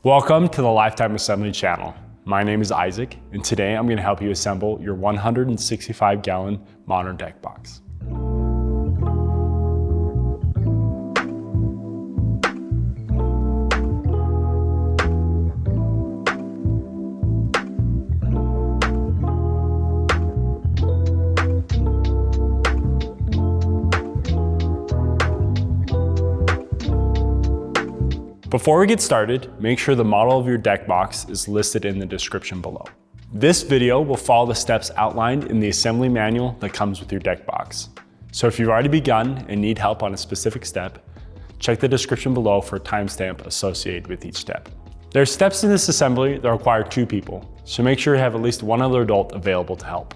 Welcome to the Lifetime Assembly channel. My name is Isaac, and today I'm going to help you assemble your 165-gallon modern deck box. Before we get started, make sure the model of your deck box is listed in the description below. This video will follow the steps outlined in the assembly manual that comes with your deck box. So if you've already begun and need help on a specific step, check the description below for a timestamp associated with each step. There are steps in this assembly that require 2 people, so make sure you have at least one other adult available to help.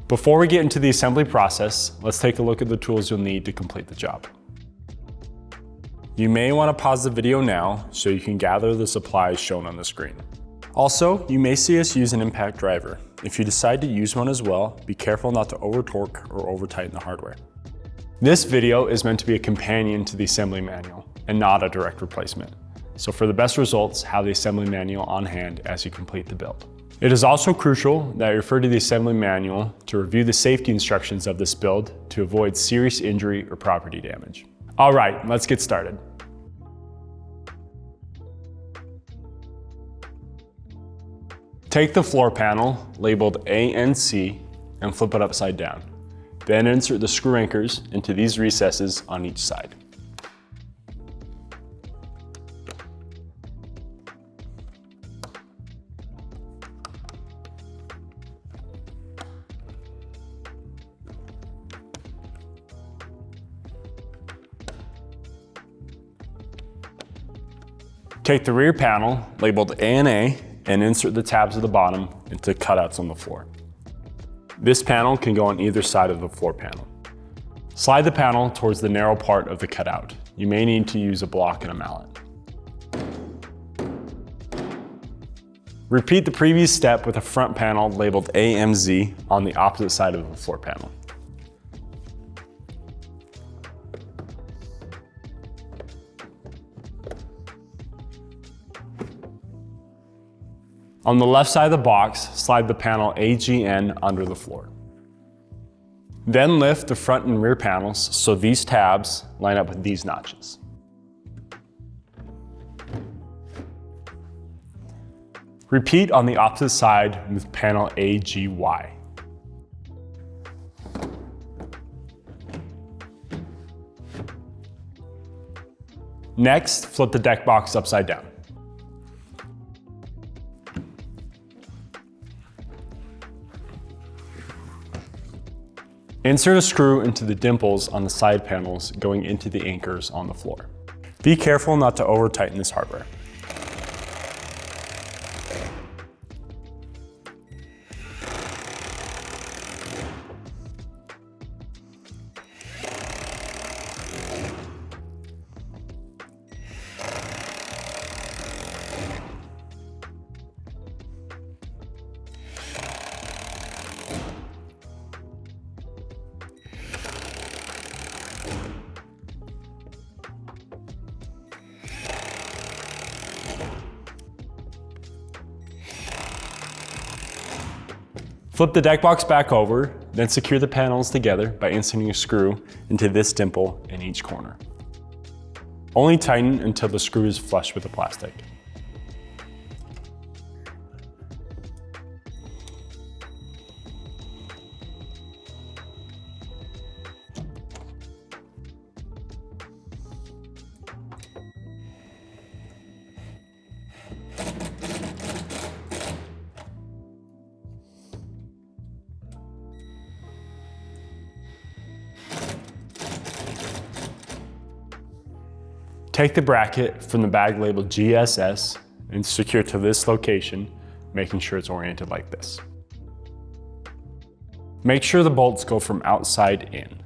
Before we get into the assembly process, let's take a look at the tools you'll need to complete the job. You may want to pause the video now so you can gather the supplies shown on the screen. Also, you may see us use an impact driver. If you decide to use one as well, be careful not to over-torque or over-tighten the hardware. This video is meant to be a companion to the assembly manual and not a direct replacement. So for the best results, have the assembly manual on hand as you complete the build. It is also crucial that you refer to the assembly manual to review the safety instructions of this build to avoid serious injury or property damage. All right, let's get started. Take the floor panel labeled A and C and flip it upside down. Then insert the screw anchors into these recesses on each side. Take the rear panel, labeled A and A, and insert the tabs at the bottom into cutouts on the floor. This panel can go on either side of the floor panel. Slide the panel towards the narrow part of the cutout. You may need to use a block and a mallet. Repeat the previous step with a front panel labeled AMZ on the opposite side of the floor panel. On the left side of the box, slide the panel AGN under the floor. Then lift the front and rear panels so these tabs line up with these notches. Repeat on the opposite side with panel AGY. Next, flip the deck box upside down. Insert a screw into the dimples on the side panels going into the anchors on the floor. Be careful not to over-tighten this hardware. Flip the deck box back over, then secure the panels together by inserting a screw into this dimple in each corner. Only tighten until the screw is flush with the plastic. Take the bracket from the bag labeled GSS and secure to this location, making sure it's oriented like this. Make sure the bolts go from outside in.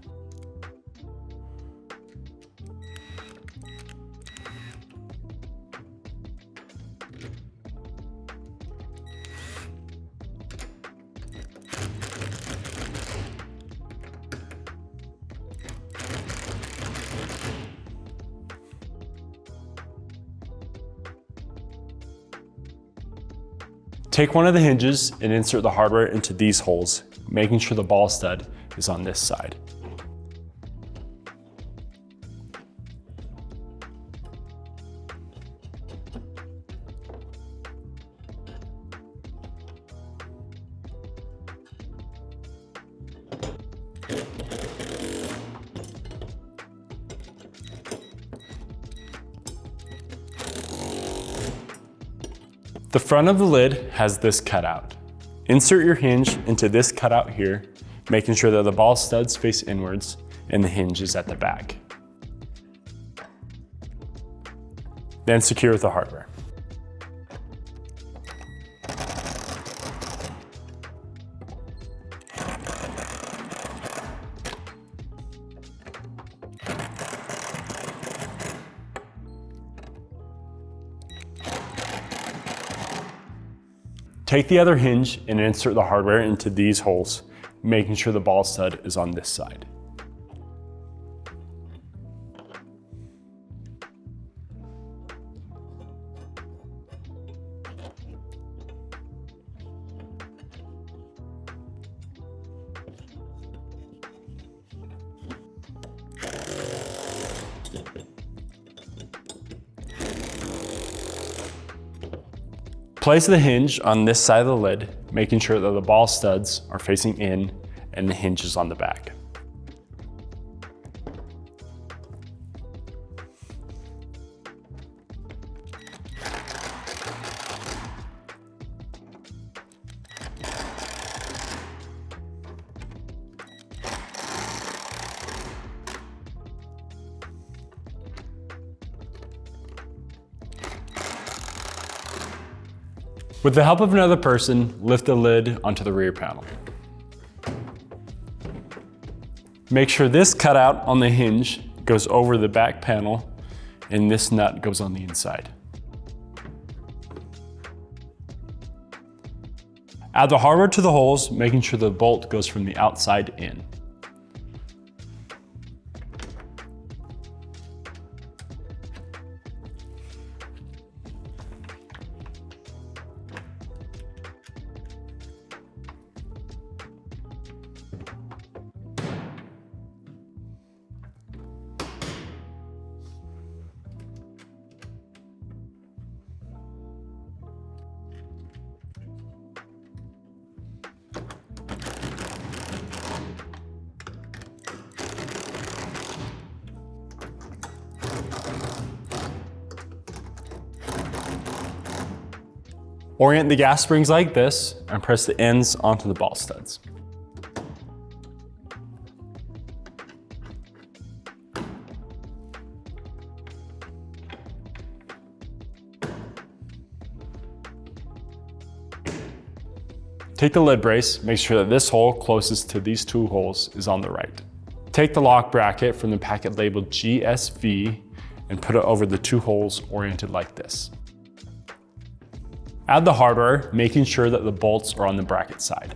Take one of the hinges and insert the hardware into these holes, making sure the ball stud is on this side. The front of the lid has this cutout. Insert your hinge into this cutout here, making sure that the ball studs face inwards and the hinge is at the back. Then secure with the hardware. Take the other hinge and insert the hardware into these holes, making sure the ball stud is on this side. Place the hinge on this side of the lid, making sure that the ball studs are facing in and the hinge is on the back. With the help of another person, lift the lid onto the rear panel. Make sure this cutout on the hinge goes over the back panel and this nut goes on the inside. Add the hardware to the holes, making sure the bolt goes from the outside in. Orient the gas springs like this and press the ends onto the ball studs. Take the lid brace, make sure that this hole closest to these two holes is on the right. Take the lock bracket from the packet labeled GSV and put it over the two holes oriented like this. Add the hardware, making sure that the bolts are on the bracket side.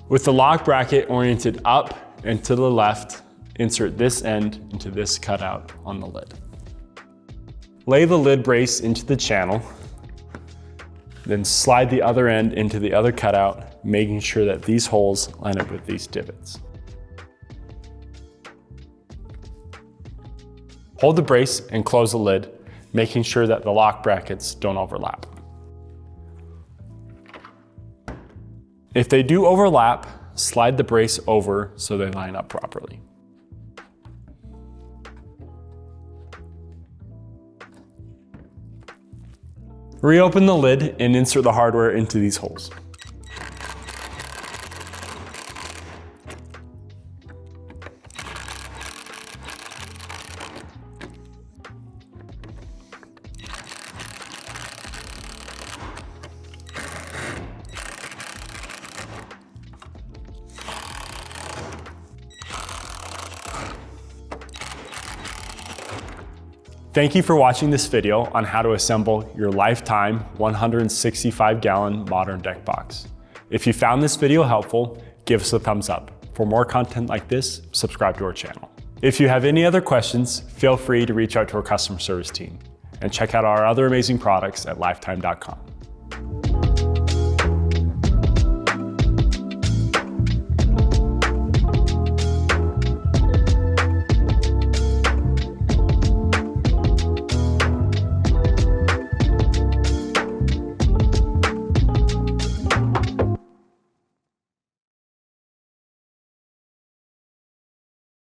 With the lock bracket oriented up and to the left, insert this end into this cutout on the lid. Lay the lid brace into the channel, then slide the other end into the other cutout, making sure that these holes line up with these divots. Hold the brace and close the lid, making sure that the lock brackets don't overlap. If they do overlap, slide the brace over so they line up properly. Reopen the lid and insert the hardware into these holes. Thank you for watching this video on how to assemble your Lifetime 165-gallon modern deck box. If you found this video helpful, give us a thumbs up. For more content like this, subscribe to our channel. If you have any other questions, feel free to reach out to our customer service team and check out our other amazing products at lifetime.com.